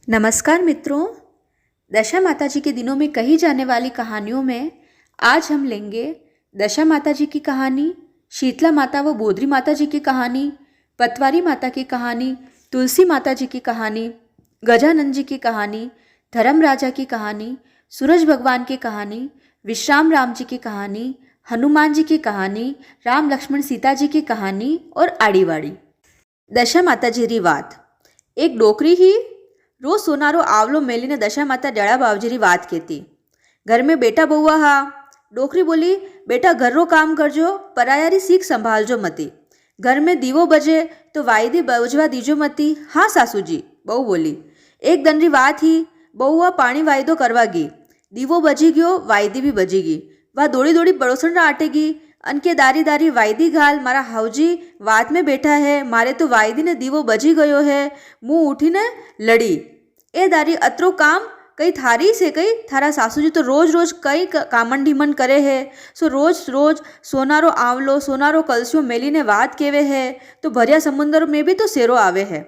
नमस्कार मित्रों। दशा माता जी के दिनों में कही जाने वाली कहानियों में आज हम लेंगे दशा माता जी की कहानी, शीतला माता व बोधरी माता जी की कहानी, पतवारी माता की कहानी, तुलसी माता जी की कहानी, गजानन जी की कहानी, धर्म राजा की कहानी, सूरज भगवान की कहानी, विश्राम राम जी की कहानी, हनुमान जी की कहानी, राम लक्ष्मण सीता जी की कहानी और आड़ीवाड़ी। दशा माताजी री वात। एक डोकरी ही रोज सोनारो आवलो मेलीने दशा माता डेड़ा बावजीरी बात कहती। घर में बेटा बउआ हा। डोकरी बोली, बेटा घर रो काम करजो, परायारी सीख संभालजो मती। घर में दीवो बजे तो वायदी बजवा दीजो मती। हाँ सासू जी, बहू बोली। एक दिन री बात ही, बउआ पानी वायदो करवा गी। दीवो बजी गयो, वायदी भी बजी गी। वह दौड़ी दौड़ी पड़ोसन रा आटेगी। अनके दारी दारी वायदी घाल, मारा हाउजी वात में बैठा है, मारे तो वायदी ने दीवो बजी गयो है। मुंह उठीने लड़ी, ए दारी अतरो काम कई थारी से कई थारा सासूजी तो रोज रोज कई कामन ढीमन करे है। सो रोज रोज सोनारो आवलो सोनारो कलसियो मेली ने वात केवे है, तो भरिया समुंदर में भी तो सेरो आवे है।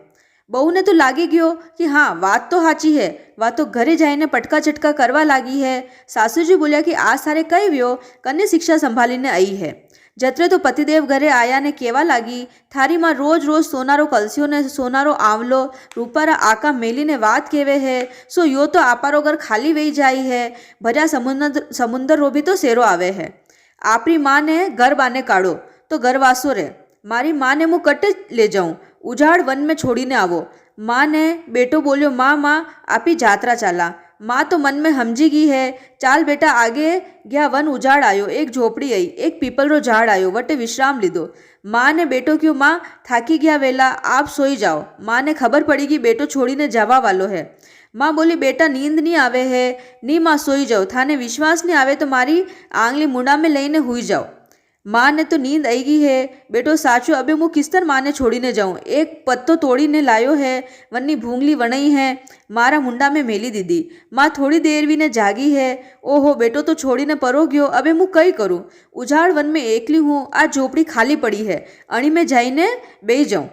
बहू ने तो लागी गयो कि हाँ बात तो साची है। वह तो घरे जाइने पटका चटका करवा लागी है। सासूजी बोलिया कि आज सारे कई व्यो कन्या शिक्षा संभालीने आई है। जत्रे तो पतिदेव घरे आया ने केवा लागी, थारी माँ रोज रोज सोनारो कलसियो ने सोनारो आवलो रूपारा आका मेली ने वात केवे है। सो यो तो आपारो घर खाली वही जाई है। भरिया समुंदर रो भी तो सेरो आवे है। आपरी माँ ने घर बाने काढ़ो तो घर वासो रे। मारी माँ ने मुँह कटे ले जाऊं, उजाड़ वन में छोड़ीने आवो। माँ ने बेटो बोलियो, माँ माँ आपी जात्रा चाला। माँ तो मन में समझी गई है। चाल बेटा आगे गया, वन उजाड़ आयो, एक झोपड़ी आई, एक पीपल रो झाड़ आयो, वटे विश्राम लीधो। माँ ने बेटो क्यों, माँ थाकी गया वेला, आप सोई जाओ। माँ ने खबर पड़ी कि बेटो छोड़ीने जावा वालो है। माँ बोली, बेटा नींद नहीं आवे है, नी माँ सोई जाओ, थाने विश्वास नहीं आवे तो मारी आंगली मुंडा में लईने हुई जाओ। माँ ने तो नींद आई गई है। बेटो साचो, अबे मुँह किस्तर माँ ने छोड़ीने जाऊँ। एक पत्तो तोड़ीने लायो है, वन्नी भूंगली वणई है, मारा मुंडा में मेली दीदी। माँ थोड़ी देर भी ने जागी है। ओहो बेटो तो छोड़ीने परो गयो, अबे मुँह कई करूँ। उजाड़ वन में एकली हूँ, आज झोपड़ी खाली पड़ी है, अणी में जाइने बेई जाऊँ।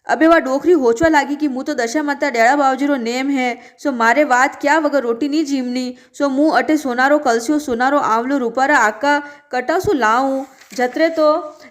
अबे वह डोकरी होचवा लागी कि मुँह तो दशा माता डेड़ा बावजीरो नेम है, सो मारे वात क्या वगर रोटी नहीं जीमनी। सो मुँह अटे सोनारो कलसियो सोनारो आवलो रूपारा आका कटा सो लाऊं। जत्रे तो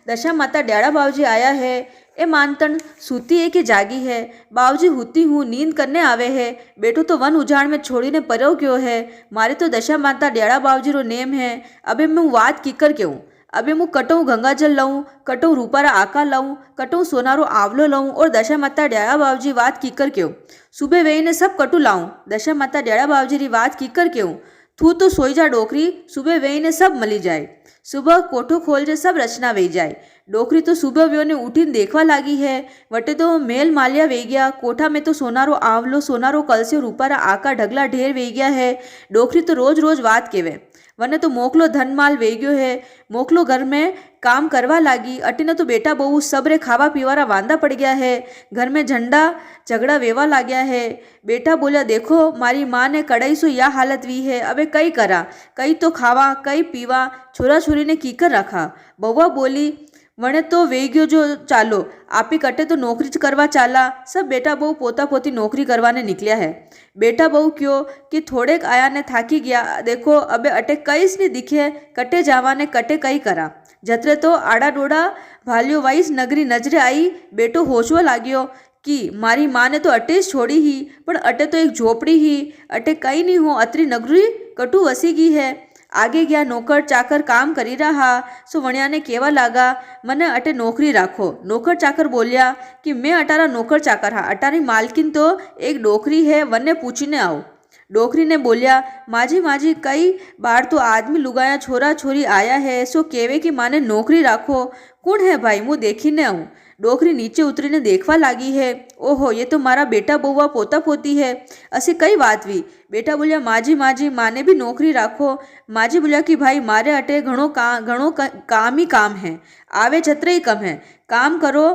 दशा माता डेड़ा बावजी आया है। ए मानतन सूती है कि जागी है। बावजी हुती हूँ, नींद करने आवे है। बेटो तो वन उजाड़ में छोड़ीने परो क्यों है। मारे तो दशा माता डेड़ा बावजीरो नेम है। अबे मैं वात किकर क्यों। अबे मुँह कटऊँ गंगाजल लाऊं, कटऊँ रूपारा आका लाऊं, कटऊँ सोनारो आवलो लाऊं, और दशा माता डेड़ा बावजी वात किकर क्यों। सुबह वेई ने सब कटू लाऊं, दशा माता डेड़ा बावजी री वात किकर क्यों। तू तो सोई जा डोकरी, सुबह वेई ने सब मली जाए। सुबह कोठो खोल जे सब रचना वही जाए। डोकरी तो सुबह व्यो ने उठीने देखवा लागी है। वटे तो मेल मालिया वे गया। कोठा में तो सोनारो आवलो सोनारो कलसियो रूपारा आका ढगला ढेर वे गया है। डोकरी तो रोज रोज वात केवे। वने तो मोकलो धन माल वे गयो है। मोकलो घर में काम करवा लागी। अटीने तो बेटा बहू सबरे खावा पीवारा वांदा पड़ गया है। घर में झंडा झगड़ा वेवा लाग्या है। बेटा बोलिया, देखो मारी माँ ने कड़ाई सो या हालत वी है, अबे कई करा, कई तो खावा कई पीवा, छोरा छोरी ने कीकर रखा। बउआ बोली, वणे तो वे गयो जो चालो, आपी कटे तो नौकरी करवा चाला। सब बेटा बहू पोता पोती नौकरी करवाने निकलिया है। बेटा बहू क्यों कि थोड़ेक आया ने थाकी गया, देखो अबे अटे कईस ने दिखे, कटे जावा ने कटे कई करा। जत्रे तो आड़ा डोड़ा भालियो वाइस नगरी नजरे आई। बेटो होशवा लाग्यो कि मारी माँ ने तो अटेज छोड़ी ही, पर अटे तो एक झोपड़ी ही, अटे कई नहीं हो, अतरी नगरी कटु वसी गई है। आगे गया नौकर चाकर काम करी रहा। सो वणिया ने केवा लागा, मने अटे नौकरी राखो। नौकर चाकर बोलिया कि मैं अटारा नौकर चाकर हा, अटारी मालकिन तो एक डोकरी है, वन्ने पूछीने आओ। डोकरी ने बोलिया, माजी माजी कई बार तो आदमी लुगाया छोरा छोरी आया है, सो केवे कि माने नौकरी राखो। कौन है भाई, मुँह देखीने आऊँ। डोकरी नीचे उतरीने देखवा लागी है। ओहो ये तो मारा बेटा बउआ पोता पोती है। असी कई बात हुई। बेटा बोलिया, माजी माजी माने भी नौकरी राखो। माजी बोलिया कि भाई मारे अटे घणो काम ही काम है, आवे छत्र ही कम है, काम करो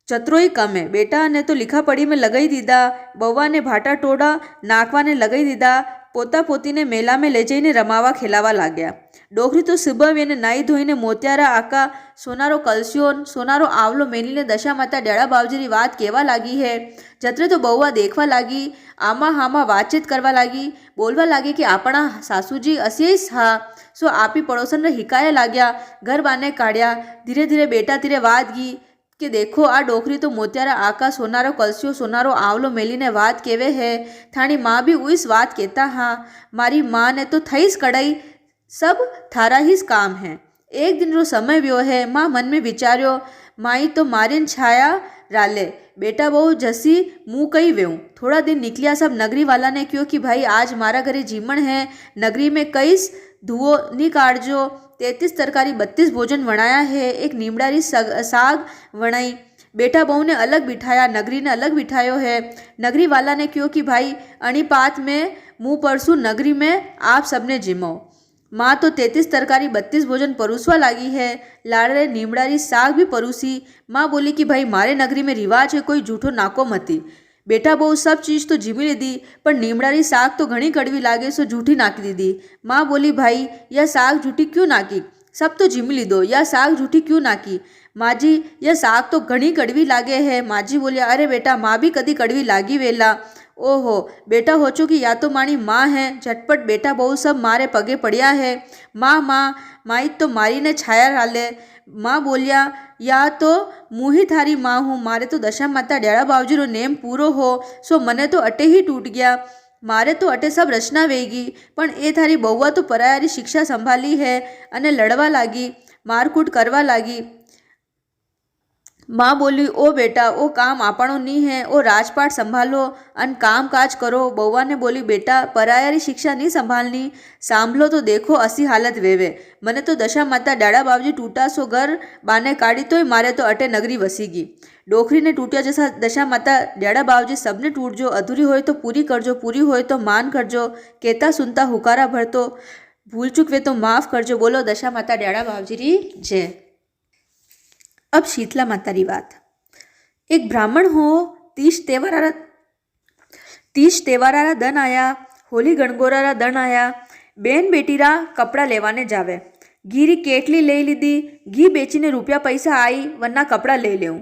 चतरो ही कम है। बेटा ने तो लिखा पढ़ी में लगाई दीदा, बउआ ने भाटा टोड़ा नाकवा ने लगाई दीदा, પોતા પોતીને મેલામાં લઈ જઈને રમાવા ખેલાવા લાગ્યા. ડોકરી તો સુબવીને નાહી ધોઈને મોતિયારા આકા સોનારો કલસ્યો સોનારો આવલો મેલીને દશામાતા ડેડા બાવજીની વાત કહેવા લાગી હે. જત્રે તો બહુआ દેખવા લાગી, આમાં હામાં વાતચીત કરવા લાગી, બોલવા લાગી કે આપણા સાસુજી અસીસ હા. સો આપી પડોશનને હિકાયા લાગ્યા, ઘર બાને કાઢ્યા. ધીરે ધીરે બેટા તીરે વાત ગઈ કે દેખો આ ડોકરી તો મોતિયારા આકા સોનારો કલસ્યો સોનારો आवलो मेलीने बात केवे है. थानी माँ भी उस बात कहता हाँ. मारी माँ ने तो थईस कड़ाई सब थारा ही काम है. एक दिन रो समय व्यो है. माँ मन में विचार्यो माई तो मारीन छाया राले बेटा बहु जसी मुँह कही वेऊ. थोड़ा दिन निकलिया सब नगरी वाला ने क्यों कि भाई आज मारा घरे जीमण है, नगरी में कईस धुओ नी काटजो. 33 तरकारी 32 भोजन वणाया है, एक नीमडारी साग वणाई. बेटा बहू ने अलग बिठाया, नगरी ने अलग बिठायो है. नगरी वाला ने क्यों कि भाई अणिपात में मुँह परसू नगरी में आप सबने जिमो. माँ तो 33 तरकारी 32 भोजन परोसवा लागी है. लाड़े नीमडारी साग भी परोसी. माँ बोली कि भाई मारे नगरी में रिवाज है, कोई जूठो नाको मती. बेटा बहु सब चीज़ तो जीमी लीधी, पर नीमडारी साग तो घणी कड़वी लागे सो जूठी नाखी दीदी. माँ बोली भाई यह साग जूठी क्यों नाखी, सब तो जीमी लीधो, यह साग जूठी क्यों नाखी. माँ जी यह साग तो घणी कड़वी लागे है. माँ जी बोलिया अरे बेटा माँ भी कदी कड़वी लागी वेला. ओहो बेटा होचो कि या तो मारी माँ है. झटपट बेटा बहु सब मारे पगे पड़िया है. माँ माँ माई तो मारी ने छाया डाले. माँ बोलिया या तो मुँही थारी माँ हूँ, मारे तो दशा माता डेड़ा बावजी रो नेम पूरो हो सो मने तो अटे ही टूट गया. मारे तो अटे सब रचना वेगी, पण ए थारी बहुआ तो परायारी शिक्षा संभाली है अने लड़वा लागी, मारकूट करवा लागी. माँ बोली ओ बेटा ओ काम आपणो नहीं है, ओ राजपाट संभालो अन काम काज करो. बउआ ने बोली बेटा परायारी शिक्षा नहीं संभालनी, सांभलो तो देखो असी हालत वेवे. मने तो दशा माता डाड़ा बावजी टूटा सो घर बाने काढ़ी तोय मारे तो अटे नगरी वसी गई. डोकरी ने टूटिया जैसा दशा माता डाड़ा बावजी सबने टूटजो. अधूरी होय तो पूरी करजो, पूरी होय तो मान करजो. कहता सुनता हुकारा भरतो, भूल चूक वे तो माफ़ करजो. बोलो दशा माता डाड़ा बावजी री जय. अब शीतला माता री बात. एक ब्राह्मण हो 30 तेवारा दन आया, होली गणगोरा दन आया. बेन बेटीरा कपड़ा लेवाने जावे. घी री केटली ले लीधी, घी बेचीने रुपया पैसा आई वरना कपड़ा ले लेऊँ.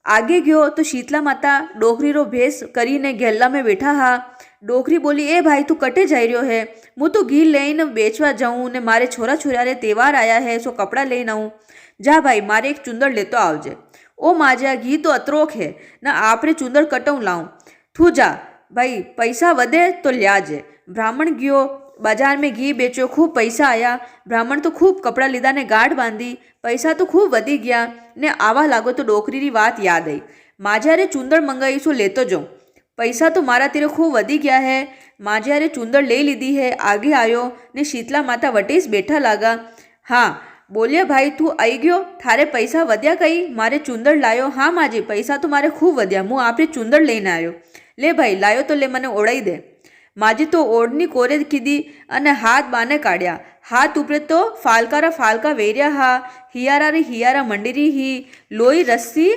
आगे गयो तो शीतला माता डोकरी रो भेस करीने गेला में बैठा हा. डोकरी बोली ए भाई तू कटे जाई रह्यो है, मु तो घी लईने बेचवा जाऊँ ने मारे छोरा छोरा रे तेवार आया है सो कपड़ा लईने आऊँ. जा भाई मारे एक चुंदड़ लेतो आवजे. ओ माजा घी तो अतरोक है न आपरे चुंदड़ कटऊँ लाऊँ. थू जा भाई पैसा वधे तो ल्याजे. ब्राह्मण गयो बाजार में घी बेचो, खूब पैसा आया. ब्राह्मण तो खूब कपड़ा लीधा ने गाढ़ बांधी, पैसा तो खूब वधी गया ने आवा लागो तो डोकरी री बात याद आई. माजा रे चुंदड़ मंगाई सो लेतो जाऊँ, पैसा तो मारा तेरे खूब वधी गया है. माजा रे चुंदड़ ले लीधी है. आगे आयो ने शीतला माता वटेस बैठा लागा. हाँ बोलिया भाई तू आई गयो, थारे पैसा वध्या कई, मारे चुंदड़ लायो. हाँ माजी पैसा तो मारे खूब वध्या, मु आपरे चुंदड़ लईने आयो. ले भाई लायो तो ले मने ओढ़ाई दे. माजी तो ओढ़नी कोरे कीधी अने हाथ बाने काढ़्या. हाथ उपरे तो फालकारा फालका वेर्या हा. हियारा री हियारा मंडीरी ही, लोई रस्सी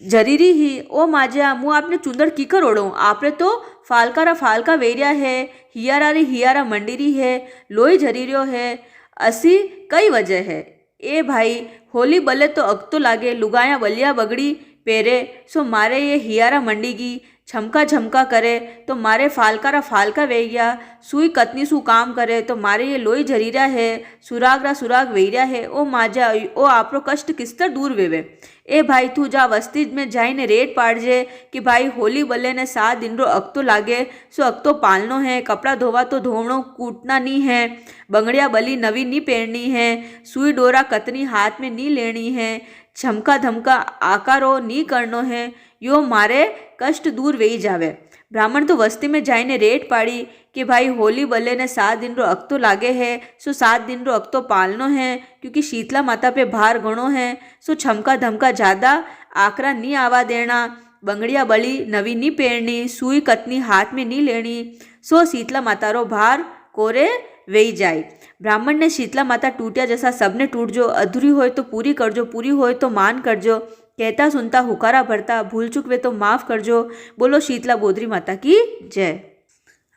जरीरी ही. ओ माजा मु आपने चुंदड़ कीकर ओढ़ूँ, आपरे तो फालकारा फालका वेर्या है, हियारा री हियारा मंडीरी है, लोई जरीर्यो है. असी कई वजह है. ए भाई होली बले तो अगतो लागे, लुगाया बलिया बगड़ी पेरे सो मारे ये हियारा मंडी गी. झमका झमका करे तो मारे फालकारा फालका वेग्या. सुई कतनी सु काम करे तो मारे ये लोई झरीरा है, सुरागरा सुराग वेर्या है. ओ माजा ओ आपरो कष्ट किस्तर दूर वेवे. ए भाई तू जा वस्ती में जाइने रेट पाड़जे कि भाई होली बल्ले ने 7 दिन रो अगतो लागे सो अगतो पालनो है. कपड़ा धोवा तो धोवणो कूटना नहीं है, बंगड़िया बली नवी नहीं पहननी है, सुई डोरा कतनी हाथ में नहीं लेनी है, झमका धमका आकारो नहीं करनो है. यो मारे कष्ट दूर वेई जावे. ब्राह्मण तो वस्ती में जाइने रेट पाड़ी कि भाई होली बल्ले ने 7 दिन रो अगतो लागे है सो 7 दिन रो अगतो पालनो है, क्योंकि शीतला माता पे भार घणो है सो झमका धमका ज़्यादा आकरा नहीं आवा देना, बंगड़िया बली नवी नहीं पहननी, सुई कतनी हाथ में नहीं लेनी सो शीतला माता रो भार कोरे वेई जाए. ब्राह्मण ने शीतला माता टूटिया जैसा सबने टूटजो. अधूरी होय तो पूरी करजो, पूरी होय तो मान करजो. कहता सुनता हुकारा भरता, भूल चूक वे तो माफ़ करजो. बोलो शीतला बोधरी माता की जय.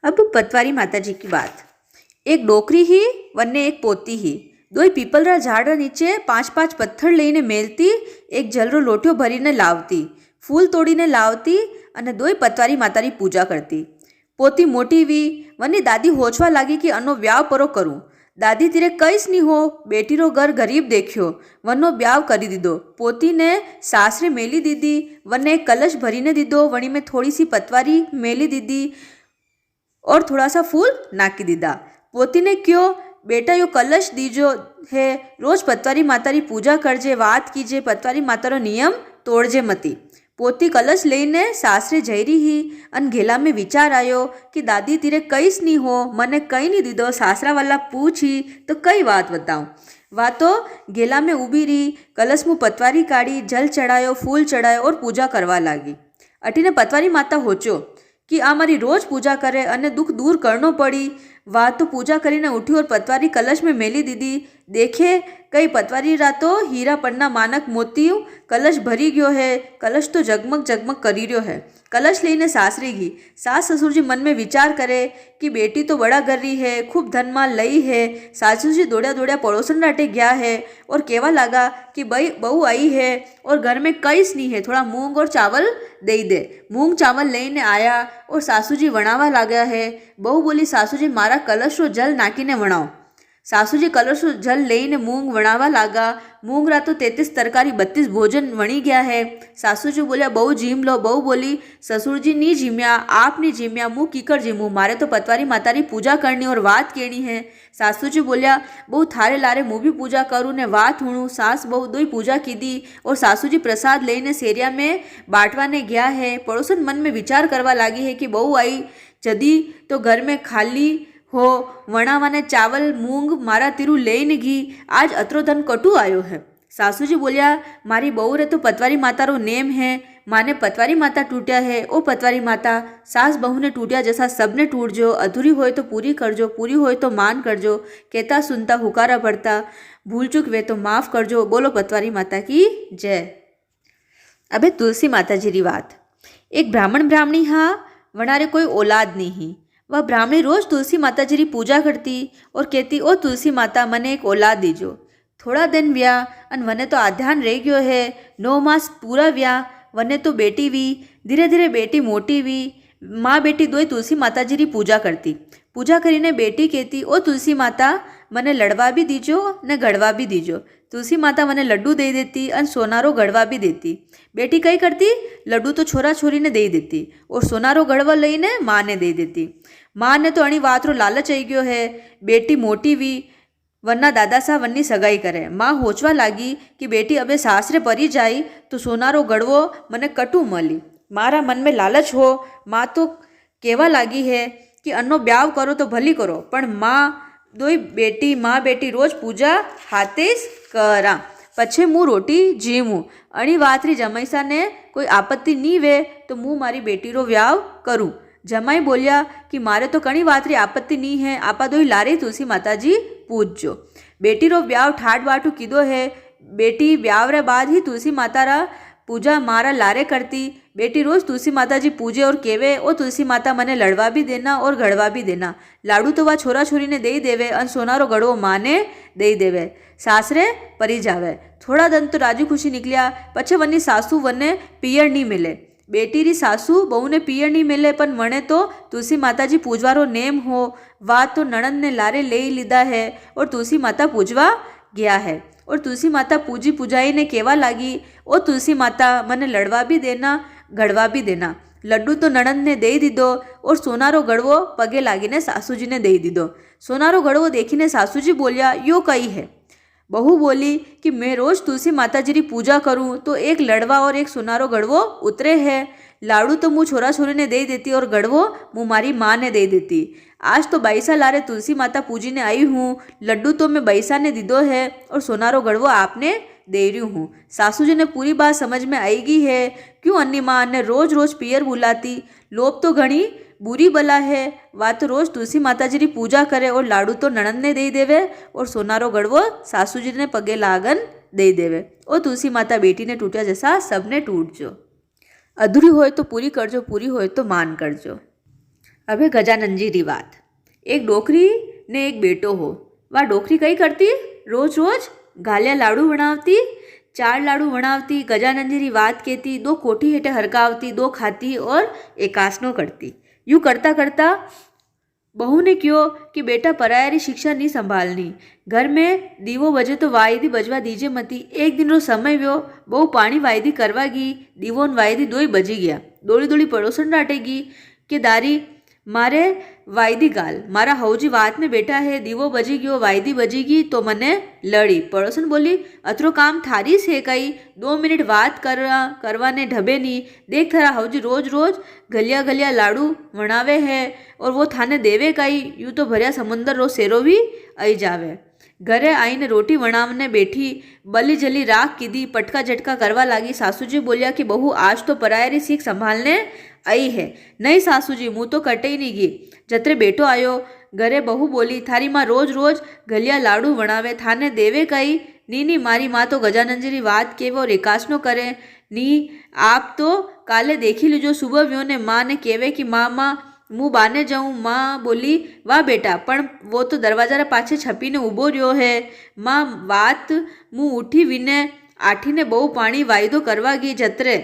अब पतवारी माता जी की बात। एक डोकरी ही वन्ने एक पोती ही दोई पीपलरा ઝાડના નીચે 5-5 પથ્થર લઈને મેલતી, એક જલરો લોટીઓ ભરીને લાવતી, ફૂલ તોડીને લાવતી અને દોઈ પતવારી માતાની પૂજા કરતી. પોતી મોટી વી વની દાદી હોચવા લાગી કે અનો વ્યાવ પરો કરું. દાદી તીરે કઈશ નહીં હો, બેટીરો ઘર ગરીબ દેખ્યો, વનનો બ્યાવ કરી દીધો. પોતીને સાસરે મેલી દીધી, વને એક કલશ ભરીને દીધો, વણી મેં થોડી सी पतवारी मेली दीदी और थोड़ा सा फूल नाखी दीदा. पोती ने क्यों बेटा यो कलश दीजो है, रोज पतवारी मातारी पूजा करजे, बात कीजे, पतवारी मातारो नियम तोड़जे मती. पोती कलश लईने सासरे जई रही ही अन घेला में विचार आयो कि दादी तीरे कईस नहीं हो, मने कई नहीं दीदो. सासरा वाला पूछी तो कई बात बताऊँ. वातो घेला में ऊभी रही, कलश में पतवारी काढ़ी, जल चढ़ायो, फूल चढ़ायो और पूजा करवा लागी. अटीने पतवारी माता होचो कि आ मारी रोज पूजा करे अने दुख दूर करनो पड़ी. वाह तो पूजा करीने उठी और पतवारी कलश में मेली दीदी. देखे कई पतवारी रातो हीरा पन्ना मानक मोतियों कलश भरी गयो है. कलश तो जगमग जगमग करी रह्यो है. कलश लईने सासरी गई. सास ससुर जी मन में विचार करे कि बेटी तो बड़ा कर रही है, खूब धन माल लई है. सासू जी दौड़ा दौड़ा पड़ोसन राटे गया है और कहवा लगा कि भाई बहू आई है और घर में कईस नहीं है, थोड़ा मूंग और चावल दे दे. मूंग चावल लईने आया और सासू जी वणावा लाग्या है. बहू बोली, सासू जी मारा कलश रो जल नाखीने वणाओ. सासूजी कलश जल लईने मूंग वणावा लागा. मूंग रा तो 33 तरकारी 32 भोजन वणी गया है. सासूजी बोलिया, बहु जीम लो. बहु बोली, ससुरजी नी जीम्या, आप नी जीम्या, मुँह कीकर जीमू, मारे तो पतवारी मातारी पूजा करनी और वात कहनी है. सासूजी बोलिया, बहु थारे लारे मुँह भी पूजा करूँ ने वात हूणू. सास बहु दोई पूजा कीधी और सासूजी प्रसाद लईने सेरिया में बांटवाने गया है. पड़ोसन मन में विचार करवा लागी है कि बहु आई जदी तो घर में खाली हो, वणावाने चावल मूंग मारा तीरू लईने घी, आज अतरो धन कटू आयो है. सासूजी बोलिया, मारी बहू रे तो पतवारी माता रो नेम है, माने पतवारी माता टूट्या है. ओ पतवारी माता, सास बहू ने टूट्या जैसा सबने टूटजो, अधूरी होए तो पूरी करजो, पूरी होए तो मान करजो, कहता सुनता हुकारा भरता, भूल चूक वे तो माफ़ करजो. बोलो पतवारी माता की जय. अबे तुलसी माता जी री बात. एक ब्राह्मण ब्राह्मणी हाँ, वनारे कोई औलाद नहीं. वह ब्राह्मणी रोज तुलसी माता जी की पूजा करती और कहती, ओ तुलसी माता मने एक औलाद दीजो. थोड़ा दिन व्या अन वने तो आध्यान रह गयो है. 9 मास पूरा व्या, वने तो बेटी वी. धीरे धीरे बेटी मोटी वी. माँ बेटी दोई तुलसी माता जी की पूजा करती. पूजा करीने बेटी कहती, ओ तुलसी माता मने लड़वा भी दीजो ने गड़वा भी दीजो. तुलसी माता मने लड्डू दे देती और सोनारो गड़वा भी देती. बेटी कई करती, लड्डू तो छोरा छोरी ने दे देती और सोनारो गड़वा लईने माँ ने दे देती. माँ ने तो अणी वात रो लालच आई गयो है. बेटी मोटी वी वरना दादा सा वन्नी सगाई करे. माँ होचवा लागी कि बेटी अबे सासरे परी जाई तो सोनारो गड़वो मने कटू मली. मारा मन में लालच हो. माँ तो कहवा लागी है कि अन्नो ब्याव करो तो भली करो, पण माँ दोई बेटी माँ बेटी रोज पूजा हाथे करा, पछे मुँ रोटी जीमू. अणी वातरी जमाईसा ने कोई आपत्ति नी वे तो मुँ मारी बेटी रो व्याव करूँ. जमाई बोलिया कि मारे तो कणी वातरी आपत्ति नी है, आपा दोई लारे तुलसी माता जी पूजो. बेटी रो व्याव ठाट बाटू कीधो है. बेटी व्याव रे बाद ही तुलसी माता रा पूजा मारा लारे करती. बेटी रोज तुलसी माता जी पूजे और केवे, ओ तुलसी माता मने लड़वा भी देना और गड़वा भी देना. लाडू तो वह छोरा छोरी ने दे देवे और सोनारो गड़वो माँ ने दे देवे. सासरे परी जावे. थोड़ा दिन तो राजी खुशी निकलिया. पछे वनी सासू वने पियर नहीं मिले. बेटी री सासू बहू ने पियर नहीं मिले, पण वणे तो तुलसी माता जी पूजवारो नेम हो. वा तो नणंद ने लारे ले लीधा है और तुलसी माता पूजवा गया है. और तुलसी माता पूजी पूजाई ने कहवा लागी, ओ तुलसी माता मने लड़वा भी देना गड़वा भी देना. लड्डू तो नणंद ने दे दीधो और सोनारो गड़वो पगे लागिने सासूजी ने दे दीधो. सोनारो गड़वो देखीने सासूजी बोलिया, यो कई है. बहू बोली कि मैं रोज तुलसी माता जी की पूजा करूं तो एक लड़वा और एक सोनारो गड़वो उतरे है. लाडू तो मुँह छोरा छोरी ने दे देती और गड़वो मुँह मारी माँ ने दे देती. आज तो बैसा लारे तुलसी माता पूजी ने आई हूँ. लड्डू तो मैं बैसा ने दीदो है और सोनारो गड़वो आपने दे रही हूँ. सासू जी ने पूरी बात समझ में आएगी है. क्यों अन्नी माँ ने रोज रोज पियर बुलाती. लोभ तो घणी बुरी बला है. वा तो रोज तुलसी माता जी की पूजा करे और लाडू तो नणंद ने दे देवे और सोनारो गड़वो सासू जी ने पगे लागन दे देवे. ओ तुलसी माता बेटी ने टूटा जैसा सबने टूटजो. अधूरी होए तो पूरी करजो, पूरी होए तो मान करजो. હવે ગજાનંદજીની વાત. એક ડોકરી ને એક બેટો હો. વા ડોકરી કઈ કરતી? રોજ રોજ ગાલિયા લાડુ વણાવતી, 4 लाडू वणावती, गजानंद जी री बात कहती, 2 कोठी हेठे हरकावती, 2 खाती और एकासनो करती. यूँ करता करता बहू ने क्यों कि बेटा पराया री शिक्षा नहीं संभालनी. घर में दीवो बजे तो वायदी बजवा दीजे मती. एक दिन रो समय व्यो, बहू पानी वायदी करवा गई, दीवो न वायदी 2 बजी गया. दौड़ी दौड़ी पड़ोसन डांटेगी कि दारी मारे वायदी गाल, मारा हवजी वात में बेटा है, दीवो बजी गयो, वायदी बजीगी तो मने लड़ी. पड़ोसन बोली, अतरो काम थारी से कई, 2 मिनट बात करवाने ढबे नहीं. देख थारा हवजी रोज रोज गलिया गलिया लाडू वणावे है और वो थाने देवे कई. यूँ तो भरिया समुंदर रो सेरो भी आई जावे. घरे आईने रोटी वणावने बैठी, बली जली राख कीधी, पटका झटका करवा लागी. सासूजी बोलिया कि बहू आज तो पराया री सीख संभालने आई है. नहीं सासूजी, मुँह तो कटे ही नहीं गई. जत्रे बेटो आयो घरे बहू बोली, थारी माँ रोज रोज गलिया लाडू वणावे, थाने देवे कई. नी मारी माँ तो गजानंद जी री बात केवे और एकासनो करे. नी आप तो काले देखी लीजो, सुबह व्यो ने माँ ने केवे कि माँ मुँह बाने जाऊँ. माँ बोली, वाह बेटा, पण वो तो दरवाजा रे पाछे छपीने ऊभो रह्यो है. माँ बात मुँह उठी विने आठीने बहु पाणी वायदो करवा गई. जत्रे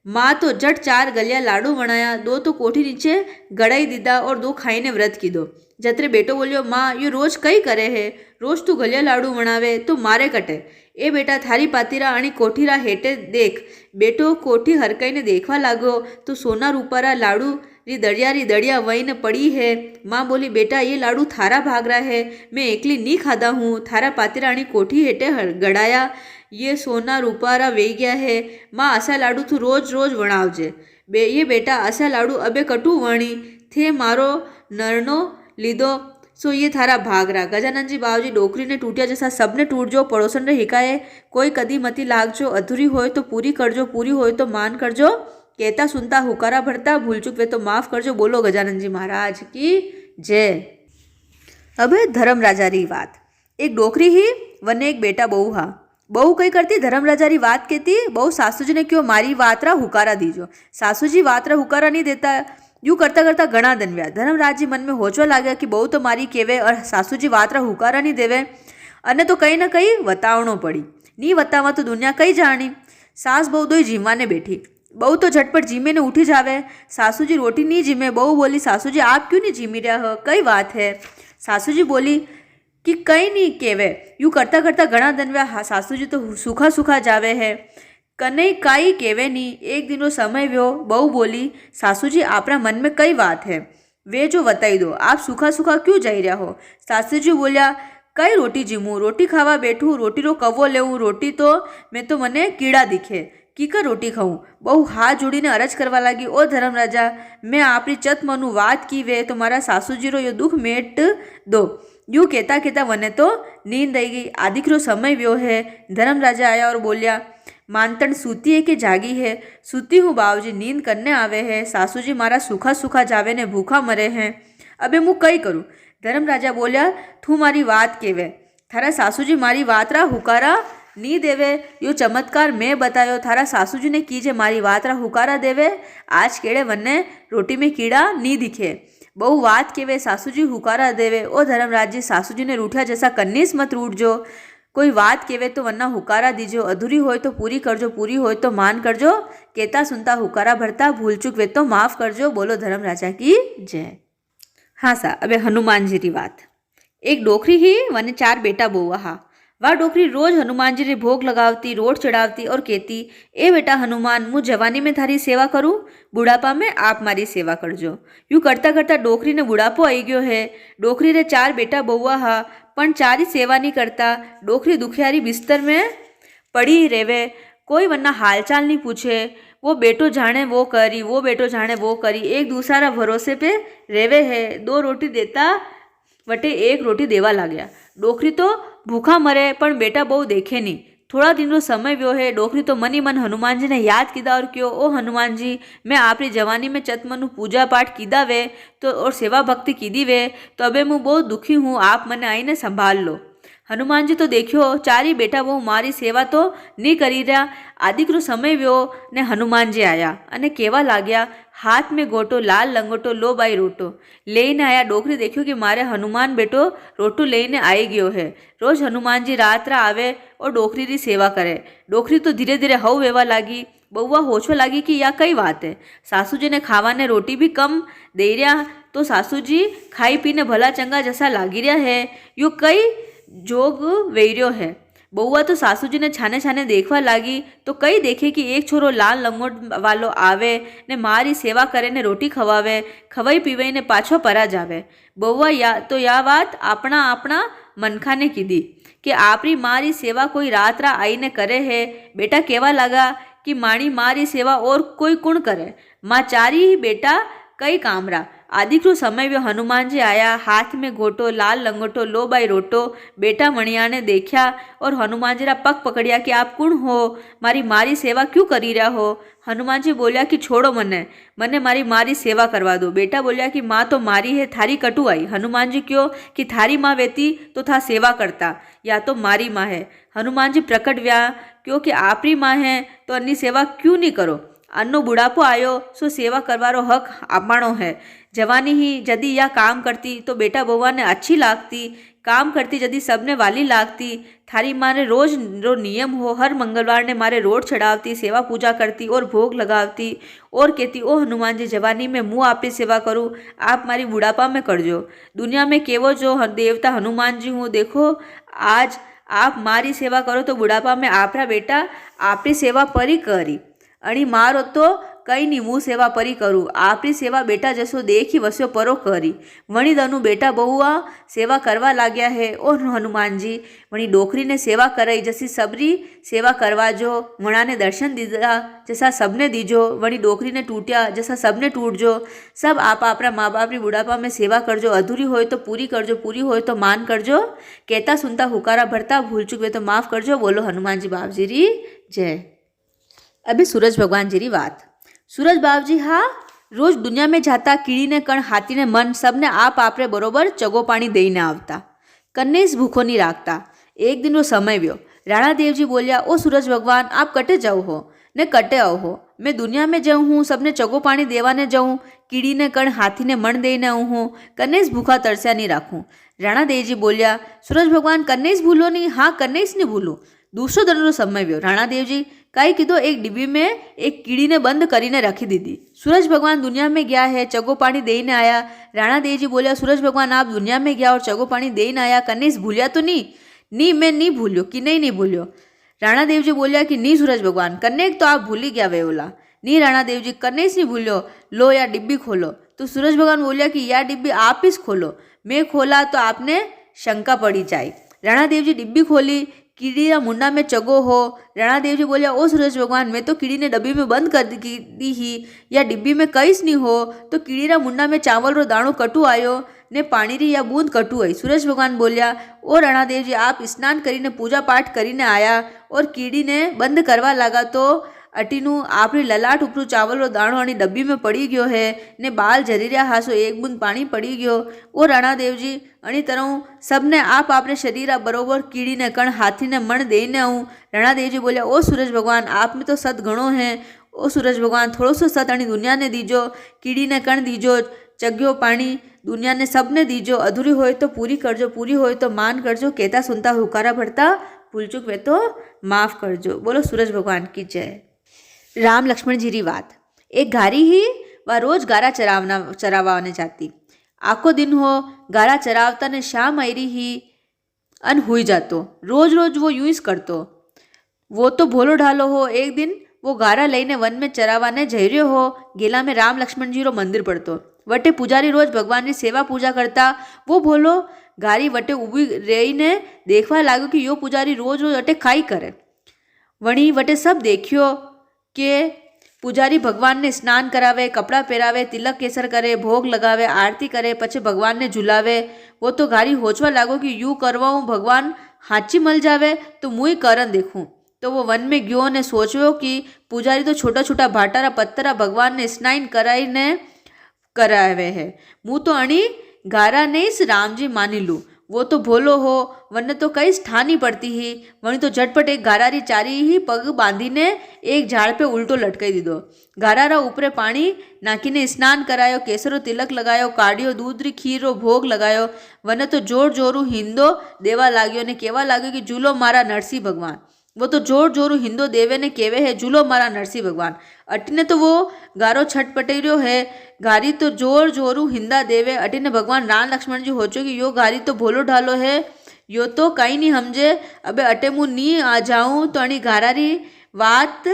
माँ तो झट 4 गलिया लाडू वणाया, 2 तो कोठी नीचे गड़ाई दीदा और 2 खाईने व्रत कीधो. जत्रे बेटो बोलियो, माँ ये रोज कई करे है, रोज तू गलिया लाडू वणावे तो मारे कटे. ए बेटा थारी पातीरा आणि कोठीरा हेटे देख. बेटो कोठी हरकाईने देखवा लागो तो सोना रूपारा लाडू री दड़िया वहीने पड़ी है. माँ बोली, बेटा ये लाडू थारा भागरा है, मैं एकली नहीं खादा हूँ. थारा पातीरा आणि कोठी हेटे गड़ाया, ये सोना रूपारा वे गया है. माँ असा लाडू तू रोज रोज वणावजे. ये बेटा असा लाडू अबे कटू वणी थे, मारो नरनो लीधो सो ये थारा भागरा. गजानंद जी बाबूजी डोकरी ने टूटिया जैसा सबने टूटजो. पड़ोसन रे हिकाए कोई कदी मती लागजो. अधूरी होय तो पूरी करजो, पूरी होय तो मान करजो. कहता सुनता हुकारा भरता, भूल चूक वे तो माफ करजो. बोलो गजानंद जी महाराज की जय. अब धर्म राजा री बात. एक डोकरी ही वने एक बेटा बहू हा. बहू कई करती? धर्म राजा री बात कहती. बहू सासूजी ने क्यों मारी वातरा हुकारा दीजो. सासूजी वातरा हुकारा नहीं देता. यूँ करता करता घना दनव्या. धर्मराज जी मन में होचवा लाग्या कि बहू तो मारी केवे और सासूजी वातरा हुकारा नहीं देवे, अने तो कहीं न कहीं वतावणो पड़ी. नहीं वतावा तो दुनिया कई जाणी. सास बहू दोई जीमवाने बैठी. बहू तो झटपट जीमे ने उठी जावे. सासूजी रोटी नहीं जीमे. बहू बोली, सासूजी आप क्यों नहीं जीमी रहा हो, कई बात है. सासूजी बोली कि कई नहीं केवे. यूँ करता करता घना दनव्या. सासूजी तो सूखा सूखा जावे है, कनई काई केवे नहीं. एक दिन रो समय व्यो. बहू बोली, सासूजी आपरा मन में कई बात है, वे जो बताई दो. आप सूखा सूखा क्यों जाई रहा हो. सासूजी बोलिया, कई रोटी जीमूँ, रोटी खावा बैठूँ, रोटी रो कवो लेऊँ, रोटी तो मैं तो मने कीड़ा दिखे, कीकर रोटी खाऊँ. बहू हाथ जोड़ीने अरज करवा लगी, ओ धर्मराजा, मैं आपरी चत मनु बात की वे तो मारा सासूजी रो यो दुख मेट दो. यूँ कहता कहता वने तो नींद आई गई. आदिकरो समय व्यो है. धर्मराजा आया और बोलिया, मानतन सूती है कि जागी है. सूती हूँ बाबूजी, नींद करने आवे है. सासूजी मारा सूखा सूखा जावे ने भूखा मरे हैं, अबे मुँ कई करूँ. धर्मराजा बोलिया, थू मारी बात केवे. थारा सासूजी मारी वातरा हुकारा नी देवे. यो चमत्कार मैं बतायो, थारा सासूजी ने कीजे मारी वातरा हुकारा देवे. आज केड़े वन्ने रोटी में कीड़ा नी दिखे. बहु बात केवे, सासूजी हुकारा देवे. ओ धर्मराज जी, सासूजी ने रूठिया जैसा कन्नीस मत रूठजो. कोई बात केवे तो वन्ना हुकारा दीजो. अधूरी होय तो पूरी करजो, पूरी होय तो मान करजो. कहता सुनता हुकारा भरता, भूल चूक वे तो माफ करजो. बोलो धर्म राजा की जय. हाँ सा, अबे हनुमान जी री बात. एक डोकरी ही वने 4 बेटा बउआ हा. वह डोकरी रोज हनुमान जी रे भोग लगावती, रोट चढ़ावती और कहती, ए बेटा हनुमान, मुझ जवानी में थारी सेवा करूँ, बुढ़ापा में आप मारी सेवा करजो. यूँ करता करता डोकरी ने बुढ़ापो आई गयो है. डोकरी रे 4 बेटा बउआ हा, पण 4 ही सेवा नहीं करता. डोकरी दुखियारी बिस्तर में पड़ी रेवे, कोई वरना हालचाल नहीं पूछे. वो बेटो जाने वो करी, वो बेटो जाने वो करी, एक दूसरा भरोसे पे रेवे है. 2 रोटी देता वटे 1 रोटी देवा लाग्या. डोकरी तो भूखा मरे, पण बेटा बहु देखे नहीं. थोड़ा दिन रो समय व्यो है. डोकरी तो मनी मन हनुमान जी ने याद कीधा और क्यों, ओ हनुमान जी, मैं आपरी जवानी में चतमनु पूजा पाठ कीधा वे तो और सेवा भक्ति कीधी वे, तो अबे मैं बहुत दुखी हूँ, आप मने आईने संभाल लो. हनुमान जी तो देखियो चारी बेटा बहु मारी सेवा तो नहीं करी रहा। आदिकरो समय व्यो ने हनुमान जी आया अने केवा लाग्या, हाथ में गोटो लाल लंगोटो लो बाई रोटो लईने आया। डोकरी देखियो कि मारे हनुमान बेटो रोटो लईने आई गयो है। रोज हनुमान जी रात्रा आवे और डोकरी री सेवा करे। डोकरी तो धीरे धीरे हव वेवा लागी। बउआ होछवा लागी कि या कई बात है। सासू जी ने खावाने रोटी भी कम दे रहा तो सासू जी खाई पीने भला चंगा जैसा लागी रहा है। यो कई जोग वेर्यो है। बउआ तो सासू जी ने छाने छाने देखवा लागी तो कई देखे कि एक छोरो लाल लंगोट वालो आवे ने मारी सेवा करे ने रोटी खवावे, खवाई पीवाई ने पाछो परा जावे। बउआ या बात आपना आपना मनखा ने कीधी कि आपरी मारी सेवा कोई रात आई ने करे है। बेटा केवा लगा कि माणी मारी सेवा और कोई कुण करे। माँ चारी ही बेटा कई कामरा। आदिकरो समय वे हनुमान जी आया, हाथ में घोटो लाल लंगोटो लो बाई रोटो। बेटा मणिया ने देखा और हनुमान जी रा पग पकड़िया कि आप कुण हो, मारी सेवा क्यों करी रहा हो। हनुमान जी बोलिया कि छोड़ो मने मने मारी सेवा करवा दो। बेटा बोलिया कि माँ तो मारी है, थारी कटु आई। हनुमान जी क्यों कि थारी माँ वेती तो था सेवा करता, या तो मारी माँ है। हनुमान जी प्रकट व्या क्योंकि आपरी माँ है तो अन्नी सेवा क्यों नहीं करो। अन्नो बुढ़ापो आयो सो सेवा करवारो हक आपणो है। जवानी ही यदि या काम करती तो बेटा बउआ ने अच्छी लागती, काम करती यदि सबने वाली लागती। थारी माँ ने रोज रो नियम हो, हर मंगलवार ने मारे रोट चढ़ावती, सेवा पूजा करती और भोग लगावती और कहती ओ हनुमान जी जवानी में मुँह आपकी सेवा करूँ, आप मारी बुढ़ापा में करजो। दुनिया में केवो जो देवता हनुमान जी हूँ, देखो आज आप मारी सेवा करो तो बुढ़ापा में आपरा बेटा आपरी सेवा परी करी। अणी मारो तो कई नहीं मुँह सेवा परी करूँ, आपरी सेवा बेटा जसो देखी वस्यो परो करी। वणी दनु बेटा बहुआ सेवा करवा लाग्या है। और हनुमान जी वणी डोकरी ने सेवा कराई जैसी सबरी सेवा करवा जो। वणा ने दर्शन दीधा जैसा सबने दीजो। वणी डोकरी ने टूटिया जैसा सबने टूट जो। सब आप आपरा माँ बाप री बुढ़ापा में सेवा करजो, अधूरी होए तो पूरी करजो, पूरी होए तो मान करजो। कहता सुनता हुकारा भरता, भूल चूक वे तो माफ़ करजो। बोलो हनुमान जी बाप जी री जय। अभी सूरज भगवान जी री बात। सूरज बाप जी हाँ रोज दुनिया में जाता, कीड़ी ने कण हाथी ने मन सबने आप आपरे बरोबर चगो पानी दईने आवता, कन्नेस भूखो नहीं राखता। एक दिन वो समय व्यो। राणा देव जी बोलिया ओ सूरज भगवान आप कटे जाओ हो ने कटे आओ हो। मैं दुनिया में जाऊँ हूँ, सबने चगो पानी देवाने जाऊँ, कीड़ी ने कण हाथी ने मन देने आऊँ हूँ, कन्नेस भूखा तरस्या नहीं राखूँ। राणा देव जी बोलिया सूरज भगवान कन्नेस भूलो नहीं, हाँ कन्नेस नहीं भूलूँ। दूसरो दिन समय व्यो। राणा देव जी कई कीधो एक डिब्बी में एक कीड़ी ने बंद करीने रखी दीधी। सूरज भगवान दुनिया में गया है, चगो पानी देने आया। राणा देव जी बोलिया सूरज भगवान आप दुनिया में गया और चगो पानी देने आया, कन्नेस भूलिया तो नहीं मैं नहीं भूलियो कि नहीं भूलियो। राणा देव जी बोलिया कि नहीं सूरज भगवान कन्नेक तो आप भूल ही गया वेला। नहीं राणा देव जी कन्नेस नहीं भूलियो, लो या डिब्बी खोलो। तो सूरज भगवान बोलिया कि यह डिब्बी आप ही खोलो, मैं खोला तो आपने शंका पड़ी जाए। राणा देव जी डिब्बी खोली, कीड़ी रा मुंडा में चगो हो। राणा देव जी बोलिया ओ सूरज भगवान मैं तो कीड़ी ने डब्बी में बंद कर दी ही, या डिब्बी में कईस नहीं हो। तो कीड़ी रा मुंडा में चावल रो दाणो कटू आयो ने पानी री या बूंद कटू आई। सूरज भगवान बोलिया ओ राणा देव जी आप स्नान करीने पूजा पाठ करीने आया और कीड़ी ने बंद करवा लगा तो अटीनु आपरी ललाट उपरू चावल रो दाणो अणी डब्बी में पड़ी गयो है ने बाल झरी रहा हासो एक बूंद पानी पड़ी गयो। ओ राणा देव जी अणी तरह सबने आप आपरे शरीर बरोबर कीड़ी ने कण हाथी ने मण देने आऊँ। राणा देव जी बोलिया ओ सूरज भगवान आप में तो सत घणो है। ओ सूरज भगवान थोड़ो सो सत अणी दुनिया ने दीजो, कीड़ी ने कण दीजो, चग्यो पानी दुनिया ने सबने दीजो। अधूरी होए तो पूरी करजो, पूरी होए तो मान करजो। कहता सुनता हुकारा भरता, भूल चूक वे तो माफ़ करजो। बोलो सूरज भगवान की जय। राम लक्ष्मण जी री बात। एक घारी ही वह रोज गारा चरावाने जाती। आखो दिन हो गारा चरावता ने शाम आयरी ही अन हुई जातो। रोज रोज वो यूं ही करतो। वो तो भोलो ढालो हो। एक दिन वो गारा लईने वन में चरावाने जई रह्यो हो। गेला में राम लक्ष्मण जी रो मंदिर पड़तो। वटे पुजारी रोज भगवान की सेवा पूजा करता। वो भोलो गारी वटे उभी रहीने देखवा लागो कि यो पुजारी रोज रोज अटे खाई करे। वणी वटे सब देखियो के पुजारी भगवान ने स्नान करावे, कपड़ा पहरावे, तिलक केसर करे, भोग लगावे, आरती करे, पछे भगवान ने झुलावे। वो तो घारी होचवा लागो कि यूँ करवाऊँ भगवान हाची मल जावे तो मुँह करन देखूँ। तो वो वन में गयो ने सोचो कि पुजारी तो छोटा छोटा भाटारा पत्थरा भगवान ने स्नान करावे है, मुँह तो अणी गारा ने राम जी मानी लू। वो तो भोलो हो, वरने तो कई ठानी पड़ती ही। वणी तो झटपट एक घारारी चारी ही पग बांधी ने एक झाड़ पे उल्टो लटकाई दीधो। घारारा ऊपरे पाणी नाखीने स्नान करायो, केसरो तिलक लगायो, काढ़ियो दूधरी खीरो भोग लगायो। वने तो जोर जोरू हिंदो देवा लाग्यो ने केवा लाग्यो कि झूलो मारा नरसिंह भगवान। वो तो जोर जोरू हिंदो देवे ने केवे है झूलो मारा नरसिंह भगवान। अटीने तो वो गारो छटपटेरियो है, गारी तो जोर जोरू हिंदा देवे। अटीने भगवान राम लक्ष्मण जी होचो कि यो गारी तो भोलो ढालो है, यो तो कहीं नहीं समझे। अबे अटे मु नी आ जाऊं तो अणी घारारी बात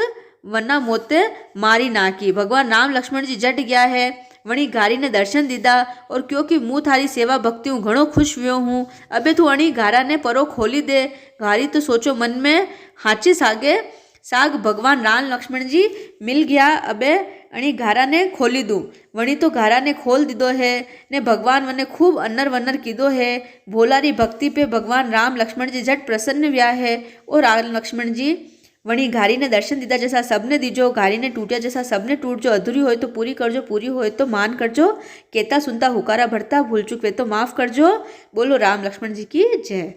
वरना मोते मारी नाकी। भगवान राम लक्ष्मण जी जट गया है। वणी घारी ने दर्शन दीदा और क्योंकि मुँह थारी सेवा भक्ति हूँ घणो खुश हुयो हूँ। अबे तू अणी घारा ने परो खोली दे। घारी तो सोचो मन में, हाची साग भगवान राम लक्ष्मण जी मिल गया। अबे अणी घारा ने खोली दूँ। वणी तो घारा ने खोल दीदो है ने भगवान वने खूब अन्नर वन्नर कीधो है। भोलारी भक्ति पे भगवान राम लक्ष्मण जी झट प्रसन्न व्या है। और राम लक्ष्मण जी वणी घारी ने दर्शन दीदा जैसा सबने दीजो। घारी ने टूटिया जैसा सबने टूटजो। अधूरी होय तो पूरी करजो, पूरी होय तो मान करजो। केता सुनता हुकारा भरता, भूल चूक वे तो माफ करजो। बोलो राम लक्ष्मण जी की जय।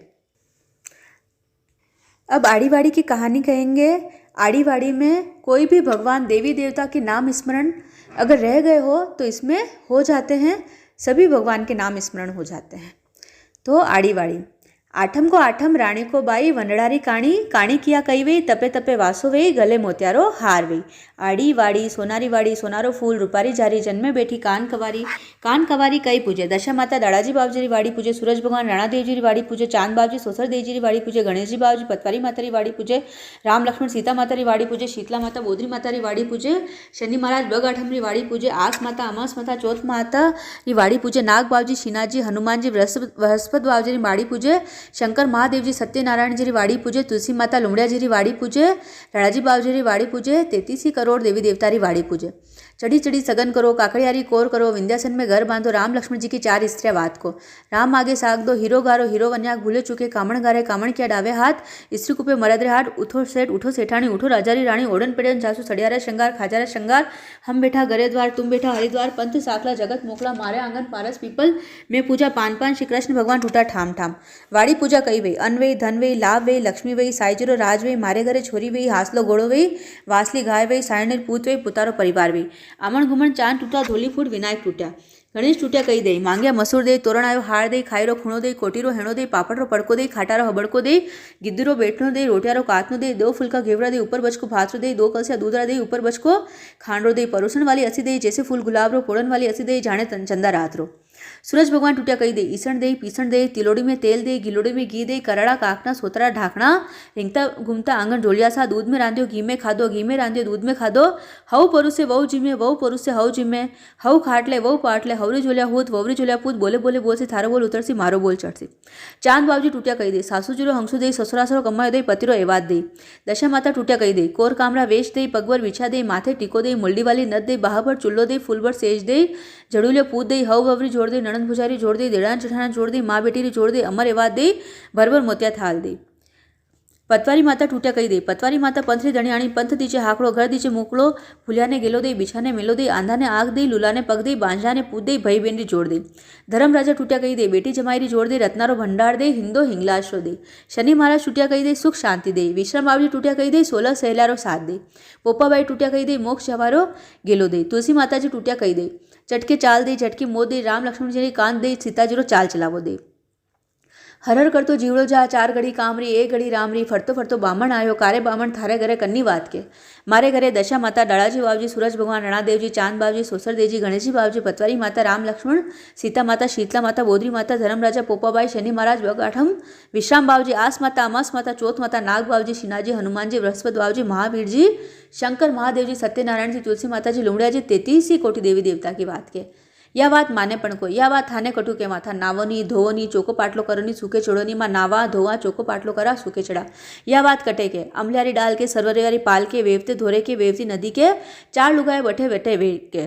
अब आड़ीवाड़ी की कहानी कहेंगे। आड़ीवाड़ी में कोई भी भगवान देवी देवता के नाम स्मरण अगर रह गए हो तो इसमें हो जाते हैं, सभी भगवान के नाम स्मरण हो जाते हैं। तो आड़ीवाड़ी आठम को आठम रानी को बाई वनड़ारी काणी काणी किया कई वई तपे तपे वासो वई गले मोत्यारो हार वई। आड़ी वाड़ी सोनारी वाड़ी सोनारो फूल रूपारी जारी जन्मे बैठी कान कवारी कई पूजे। दशा माता दाड़ाजी बाबजी री वाड़ी पूजे। सूरज भगवान राणा देव जी री वाड़ी पूजे। चांद बाबजी सोसर देव जी री वाड़ी पूजे। गणेश जी बाबजी पतवारी माता री वाड़ी पूजे। राम लक्ष्मण सीता माता री वाड़ी पूजे। शीतला माता बोधरी माता री वाड़ी पूजे। शनि महाराज बग आठम री वाड़ी पूजे। आस माता अमास माता चौथ माता री वाड़ी पूजे। नाग बाबजी श्रीनाथ जी हनुमान जी बृहस्पत बाबजी री वाड़ी पूजे। शंकर महादेव जी सत्यनारायण जी री वाड़ी पूजे। तुलसी माता लुमड़िया जी री वाड़ी पूजे। राणाजी बाबजी री वाड़ी पूजे। 33 करोड़ देवी देवता री वाड़ी पूजे। चढ़ी चढ़ी सगन करो, काकड़ियारी कोर करो, विंध्यासन में घर बांधो। राम लक्ष्मण जी की 4 स्त्रियां बात को। राम आगे साग दो, हीरो गारो हीरो वन्याक भूले चुके। कामण गारे कामण किया डावे हाथ, स्त्री कुपे मरदरे हाथ। उठो सेठ उठो सेठानी, उठो राजारी रानी। ओढ़न पेड़न जासू सड़ियारे श्रृंगार खाजारे श्रृंगार। हम बैठा गरे द्वार, तुम बैठा हरिद्वार। पंथ साकला जगत मोकला, मारे आंगन पारस पीपल। मैं पूजा पान पान, श्री कृष्ण भगवान टूटा ठाम ठाम। वाड़ी पूजा कई वई, अन्न वई, धन वई, लाभ वई, लक्ष्मी वई, साईजरो राज वई, मारे घरे छोरी वई, हासलो घोड़ो वई, वासली गाय वई, सायनेर पूत वई, पुतारो परिवार वई। आमण घुमण चांद टूटा, धोली फूट विनायक टूटा। गणेश टूट्या कई दे, मांग्या मसूर दे, तोरण आयो हार दे, खाईरो खूणो दे, कोटीरो हेणो दे, पापड़रो पड़को दे, खाटारो हबड़को दे, गिद्दरो बेटनो दे, रोटियारो कातनो दे, 2 फुलका घेवड़ा दे, ऊपर बचको भातरो दे, 2 कलसिया दूधरा दे, ऊपर बचको खांडरो दे, परोसन वाली असी दे, जैसे फूल गुलाबरो, पोड़न वाली असी दे, जाने चंदा रातरो। सूरज भगवान टूट्या कही दे, ईसण दे, पीसण दे, तिलोड़ी में तेल दे, गिलोड़ी में घी दे, कराड़ा काकना सोतरा ढाकना, रिंगता घूमता आंगन ढोलिया सा, दूध में रांधियो घी में खादो, घी में रांधियो दूध में खादो। हऊ परुसे वहु जिमे, वहु परुसे हऊ जिमे, हऊ खाटले वहु पाटले, हवरी झोलिया हूत ववरी झोलिया पूत, बोले बोले बोल से थारो बोल उतरसी, मारो बोल चढ़सी। चांद बाबजी टूट्या कही दे, सासू जीरो हंसू दे, ससुरासरो कमायो दे, पतिरो एवाद दे। दशा माता टूट्या कही दे, कोर कामरा वेश दे, पगवर बिछा दे, माथे टीको दे, मुलडी वाली नद दे, बाह पर चुल्लो दे, फूल पर सेज दे, जड़ूलियो पूत दे, हऊ ववरी जोड़ दे, नणंद भुजारी जोड़ दे, देड़ान चठाना जोड़ दे, माँ बेटी री जोड़ दे, अमर एवाद दे, भरभर मोतिया थाल दे। पतवारी माता टूट्या कही दे, पतवारी माता पंथरी धणियाणी, पंथ दीचे हाकड़ो, घर दीचे मोकलो, फुलिया ने गेलो दे, बिछा ने मेलो दे, आंधा ने आग दे, लूला ने पग दे, बांझा ने पूत दे, भई बेन री जोड़ दे। धर्म राजा टूट्या कही दे, बेटी जमाई री जोड़ दे, रत्नारो भंडार दे, हिंदो हिंगलाश्रो दे। शनि महाराज टूट्या कही दे, सुख शांति दे। विश्राम बाबजी टूट्या कही दे, 16 सहेलारो साथ दे। पोपाबाई टूट्या कही दे, मोक्ष जवारो गेलो दे। तुलसी माता जी टूट्या कही दे, चटके चाल दे, झटकी मोद दे, राम लक्ष्मण जी कान दे, सीताजीरो चाल चलावो दे। हर हर करतो जीवड़ो जा, 4 घड़ी कामरी, 1 घड़ी रामरी, फरतो फरतो बामण आयो, कारे बामण थारे घरे कन्नी बात के। मारे घरे दशा माता, डाड़ाजी बाबजी, सूरज भगवान, राणादेव जी, चांद बाबजी, सोसर देव जी, गणेश जी बाबजी, पतवारी माता, राम लक्ष्मण, सीता माता, शीतला माता, बोधरी माता, धर्म राजा, पोपाबाई, शनि महाराज, बग आठम, विश्राम बाबजी, आस माता, अमास माता, चौथ माता, नाग बाबजी, श्रीनाथ जी, हनुमान जी, बृहस्पत बाबजी, महावीर जी, शंकर महादेव जी, सत्यनारायण जी, तुलसी माता जी, लुमड़िया जी, 33 कोटि देवी देवता की बात के। या बात माने पण कोई, या बात थाने कटू के माथा, नावनी धोवनी चोको पाटलो करनी, सूखे चढ़ोनी माँ नावा धोवा चोको पाटलो करा, सूखे चढ़ा। या बात कटे के, अमलियारी डाल के, सरवरेवारी पाल के, वेवते धोरे के, वेवती नदी के, 4 लुगाए बैठे बैठे वे के।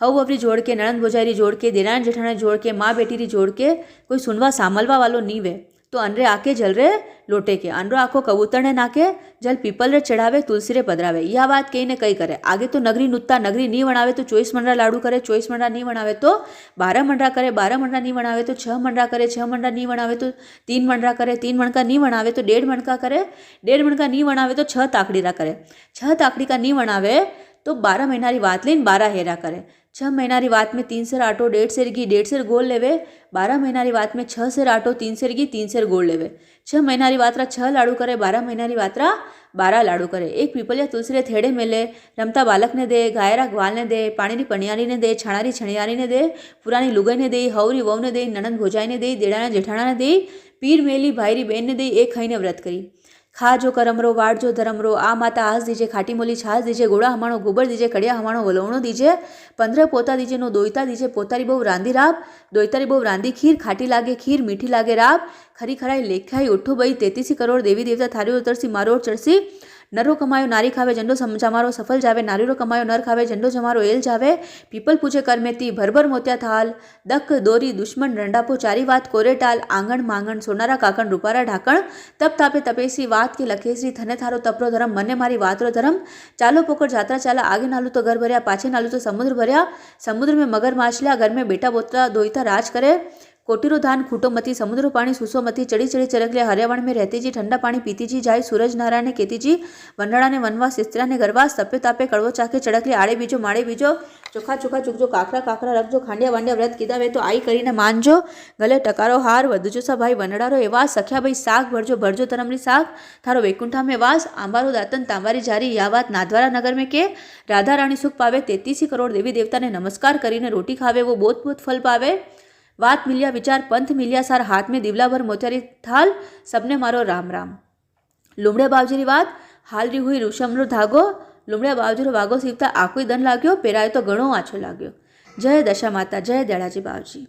हऊ अवरी जोड़ के, नणंद भुजारी जोड़ के, देरान जेठाना जोड़ के, माँ बेटी री जोड़ के, कोई सुनवा सामलवा वालो नी वे। तो अनरे आके जल रे लोटे के, अनरो आखो कबूतर ने नाके जल पीपल रे चढ़ावे तुलसी रे पधरावे। यह बात कही ने कई करे। आगे तो नगरी नुत्ता, नगरी नहीं वणावे तो 24 मंडरा लाडू करे, 24 मंडरा नहीं वणावे तो 12 मंडरा करे, 12 मंडरा नहीं वणावे तो 6 मंडरा करे, 6 मंडरा नहीं वणावे तो 3 मंडरा करे, 3 मणका नहीं वणावे तो 1.5 मणका करे, 1.5 मणका नहीं वणावे तो 6 ताकड़ीरा करे, 6 ताकड़ी का नहीं वणावे तो 12 महीना री वात लेन 12 हेरा करे, 6 महीना री वात में 3 सेर आटो 1.5 सेर घी 1.5 सेर गोल लेवे, 12 महीना री वात में 6 सेर आटो 3 सेर घी 3 सेर गोल लेवे, 6 महीना री वातरा 6 लाडू करे, 12 महीना री वातरा 12 लाडू करे। एक पीपलिया तुलसी रे थेड़े मेले, रमता बालक ने दे, गायरा ग्वाल ने दे, पानी री पणियारी ने दे, छाणारी छणियारी ने दे, पुरानी लुगाई ने दे, हवरी वहू ने दे, ननंद भोजाई ने दे, देड़ाना जेठाणा ने दे, पीर मेली भाईरी बेन ने दे, एक खाई ने व्रत करी। खा जो करमरो वाट जो धर्मरो, आ माता आस दीजिए, खाटी मोली छास दीजिए, गोड़ा हमारो गोबर दीजिए, कड़िया हमारो वलोवणो दीजिए, 15 पोता दीजिए, नो दोईता दीजिए, पोतारी बहु रांधी राब, दोईतारी बहु रांधी खीर, खाटी लागे खीर, मीठी लागे राब, खरी खराई लेखाई उठो बई, 33 करोड़ देवी देवता थारी ओर तरसी मारो ओर चढ़सी, नरो कमायो नारी खावे झंडो जमारो सफल जावे, नारीरो कमायो नर खावे झंडो जमारो एल जावे, पीपल पूछे करमेती भरभर मोत्या थाल, दक दोरी दुश्मन रंडापो चारी वात कोरे टाल, आंगण मांगण सोनारा काकण रूपारा ढाकण, तप तापे तपेसी वात के लखेसरी, थने थारो तपरो धर्म, मने मारी वातरो धर्म, चालो पोकर जात्रा चाला, आगे नालू तो घर भर्या, पाछे नालू तो समुद्र भर्या, समुद्र में मगर माछलिया, घर में बेटा बोतरा दोईता राज करे, कोटीरो धान खूटो मती, समुद्र पानी सूसो मती, चढ़ी चढ़ी चरक हरियावण में रहती जी, ठंडा पानी पीती जी, जाय सूरज नारायण ने केती जी, वनड़ा ने वनवास, स्त्रिया ने गरवास, तपे तापे कड़वो चाके चढ़क आड़े बीजो माड़े बीजो, चोखा चोखा चुकजो, काकरा काकरा रखजो, खांडिया वांडिया व्रत कीधा वे तो आई करीने मानजो, गले टकारो हार वधजो सा भाई वनड़ारो एवास, सख्या भाई साग भरजो भरजो तरमरी साग, थारो वैकुंठा में वास, आंबारो दातन तांबारी जारी, या बात नाथद्वारा नगर में के, राधा रानी सुख पावे, 33 करोड़ देवी देवता ने नमस्कार करीने रोटी खावे, वो बहुत बहुत फल पावे, वात मिलिया विचार पंथ मिलिया सार, हाथ में दिवला भर मोतियारी थाल, सबने मारो राम राम। लुमड़े बावजी री वात, हाल री हुई रुशमरो धागो, लुमड़े बावजीरो वागो सीवता आकोई दन लाग्यो, पेरायो तो घणो आछो लाग्यो। जय दशा माता, जय दयाळाजी बावजी।